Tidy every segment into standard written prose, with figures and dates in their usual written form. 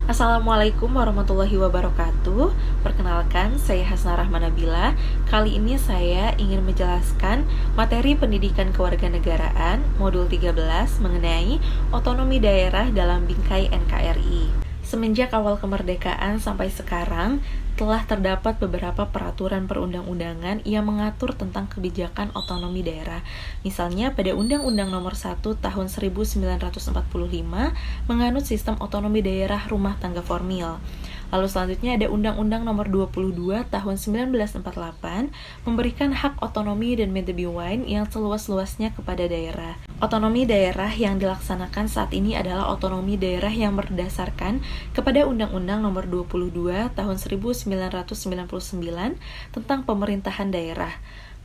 Assalamualaikum warahmatullahi wabarakatuh. Perkenalkan, saya Hasna Rahmanabila. Kali ini saya ingin menjelaskan materi pendidikan kewarganegaraan modul 13 mengenai otonomi daerah dalam bingkai NKRI. Semenjak awal kemerdekaan sampai sekarang, telah terdapat beberapa peraturan perundang-undangan yang mengatur tentang kebijakan otonomi daerah. Misalnya pada Undang-Undang Nomor 1 Tahun 1945 menganut sistem otonomi daerah rumah tangga formil. Lalu selanjutnya ada Undang-Undang Nomor 22 Tahun 1948 memberikan hak otonomi dan medebiwain yang seluas-luasnya kepada daerah. Otonomi daerah yang dilaksanakan saat ini adalah otonomi daerah yang berdasarkan kepada Undang-Undang Nomor 22 Tahun 1999 tentang pemerintahan daerah.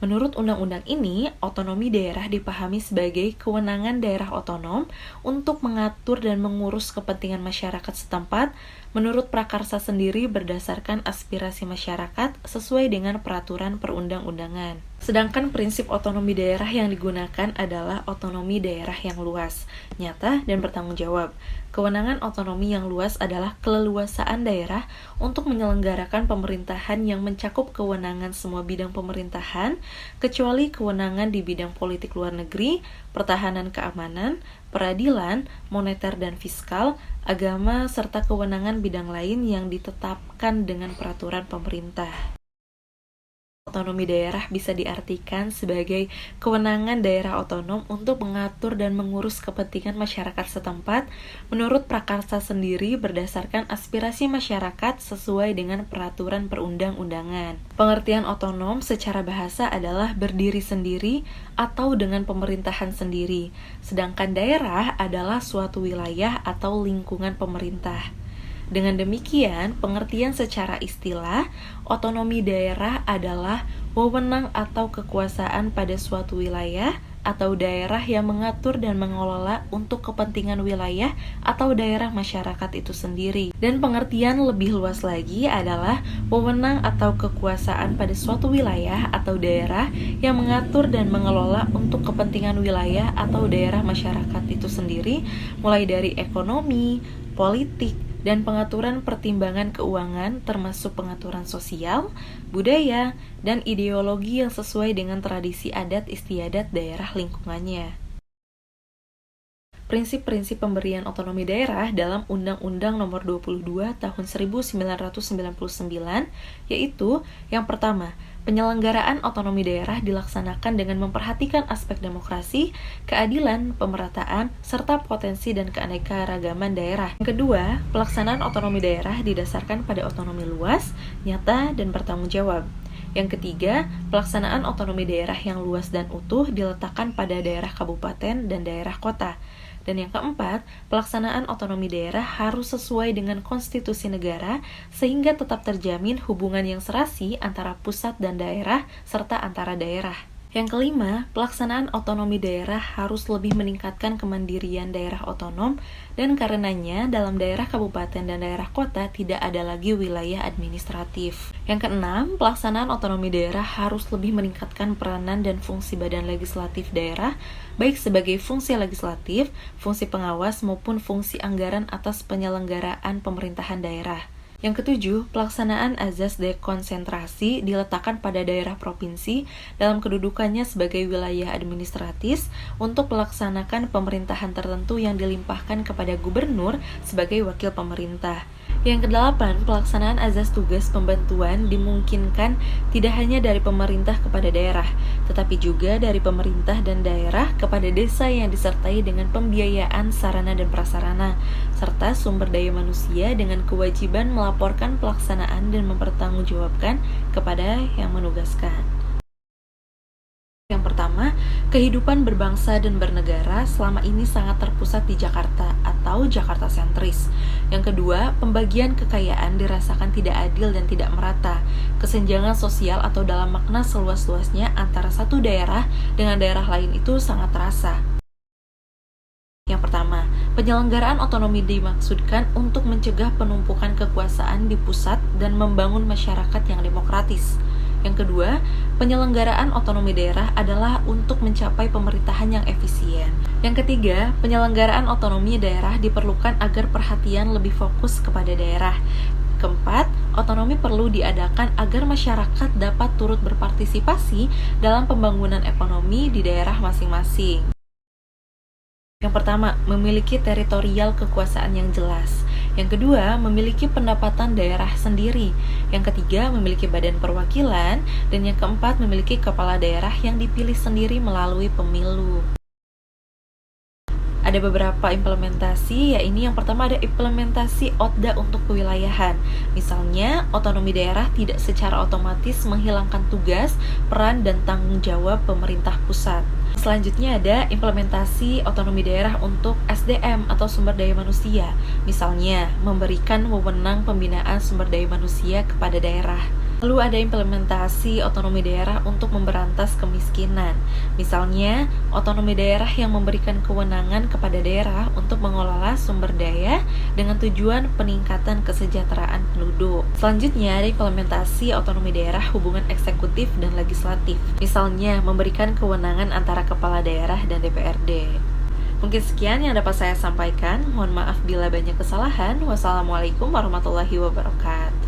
Menurut undang-undang ini, otonomi daerah dipahami sebagai kewenangan daerah otonom untuk mengatur dan mengurus kepentingan masyarakat setempat menurut prakarsa sendiri berdasarkan aspirasi masyarakat sesuai dengan peraturan perundang-undangan. Sedangkan prinsip otonomi daerah yang digunakan adalah otonomi daerah yang luas, nyata, dan bertanggung jawab. Kewenangan otonomi yang luas adalah keleluasaan daerah untuk menyelenggarakan pemerintahan yang mencakup kewenangan semua bidang pemerintahan, kecuali kewenangan di bidang politik luar negeri, pertahanan keamanan, peradilan, moneter dan fiskal, agama, serta kewenangan bidang lain yang ditetapkan dengan peraturan pemerintah. Otonomi daerah bisa diartikan sebagai kewenangan daerah otonom untuk mengatur dan mengurus kepentingan masyarakat setempat menurut prakarsa sendiri berdasarkan aspirasi masyarakat sesuai dengan peraturan perundang-undangan. Pengertian otonom secara bahasa adalah berdiri sendiri atau dengan pemerintahan sendiri, sedangkan daerah adalah suatu wilayah atau lingkungan pemerintah. Dengan demikian, pengertian secara istilah, otonomi daerah adalah wewenang atau kekuasaan pada suatu wilayah atau daerah yang mengatur dan mengelola untuk kepentingan wilayah atau daerah masyarakat itu sendiri. Dan pengertian lebih luas lagi adalah wewenang atau kekuasaan pada suatu wilayah atau daerah yang mengatur dan mengelola untuk kepentingan wilayah atau daerah masyarakat itu sendiri, mulai dari ekonomi, politik, dan pengaturan pertimbangan keuangan termasuk pengaturan sosial, budaya, dan ideologi yang sesuai dengan tradisi adat istiadat daerah lingkungannya. Prinsip-prinsip pemberian otonomi daerah dalam Undang-Undang Nomor 22 Tahun 1999 yaitu yang pertama, penyelenggaraan otonomi daerah dilaksanakan dengan memperhatikan aspek demokrasi, keadilan, pemerataan, serta potensi dan keanekaragaman daerah. Yang kedua, pelaksanaan otonomi daerah didasarkan pada otonomi luas, nyata, dan bertanggung jawab. Yang ketiga, pelaksanaan otonomi daerah yang luas dan utuh diletakkan pada daerah kabupaten dan daerah kota. Dan yang keempat, pelaksanaan otonomi daerah harus sesuai dengan konstitusi negara sehingga tetap terjamin hubungan yang serasi antara pusat dan daerah serta antara daerah. Yang kelima, pelaksanaan otonomi daerah harus lebih meningkatkan kemandirian daerah otonom dan karenanya dalam daerah kabupaten dan daerah kota tidak ada lagi wilayah administratif. Yang keenam, pelaksanaan otonomi daerah harus lebih meningkatkan peranan dan fungsi badan legislatif daerah baik sebagai fungsi legislatif, fungsi pengawas maupun fungsi anggaran atas penyelenggaraan pemerintahan daerah. Yang ketujuh, pelaksanaan azas dekonsentrasi diletakkan pada daerah provinsi dalam kedudukannya sebagai wilayah administratif untuk melaksanakan pemerintahan tertentu yang dilimpahkan kepada gubernur sebagai wakil pemerintah. Yang kedelapan, pelaksanaan azas tugas pembantuan dimungkinkan tidak hanya dari pemerintah kepada daerah, tetapi juga dari pemerintah dan daerah kepada desa yang disertai dengan pembiayaan sarana dan prasarana, serta sumber daya manusia dengan kewajiban melaporkan pelaksanaan dan mempertanggungjawabkan kepada yang menugaskan. Yang pertama, kehidupan berbangsa dan bernegara selama ini sangat terpusat di Jakarta atau Jakarta sentris. Yang kedua, pembagian kekayaan dirasakan tidak adil dan tidak merata. Kesenjangan sosial atau dalam makna seluas-luasnya antara satu daerah dengan daerah lain itu sangat terasa. Yang pertama, penyelenggaraan otonomi dimaksudkan untuk mencegah penumpukan kekuasaan di pusat dan membangun masyarakat yang demokratis. Yang kedua, penyelenggaraan otonomi daerah adalah untuk mencapai pemerintahan yang efisien. Yang ketiga, penyelenggaraan otonomi daerah diperlukan agar perhatian lebih fokus kepada daerah. Keempat, otonomi perlu diadakan agar masyarakat dapat turut berpartisipasi dalam pembangunan ekonomi di daerah masing-masing. Yang pertama, memiliki teritorial kekuasaan yang jelas. Yang kedua, memiliki pendapatan daerah sendiri. Yang ketiga, memiliki badan perwakilan. Dan yang keempat, memiliki kepala daerah yang dipilih sendiri melalui pemilu. Ada beberapa implementasi, yang pertama ada implementasi OTDA untuk kewilayahan. Misalnya, otonomi daerah tidak secara otomatis menghilangkan tugas, peran, dan tanggung jawab pemerintah pusat. Selanjutnya ada implementasi otonomi daerah untuk SDM atau sumber daya manusia. Misalnya, memberikan wewenang pembinaan sumber daya manusia kepada daerah. Lalu ada implementasi otonomi daerah untuk memberantas kemiskinan. Misalnya, otonomi daerah yang memberikan kewenangan kepada daerah untuk mengelola sumber daya dengan tujuan peningkatan kesejahteraan penduduk. Selanjutnya ada implementasi otonomi daerah hubungan eksekutif dan legislatif. Misalnya, memberikan kewenangan antara kepala daerah dan DPRD. Mungkin sekian yang dapat saya sampaikan. Mohon maaf bila banyak kesalahan. Wassalamualaikum warahmatullahi wabarakatuh.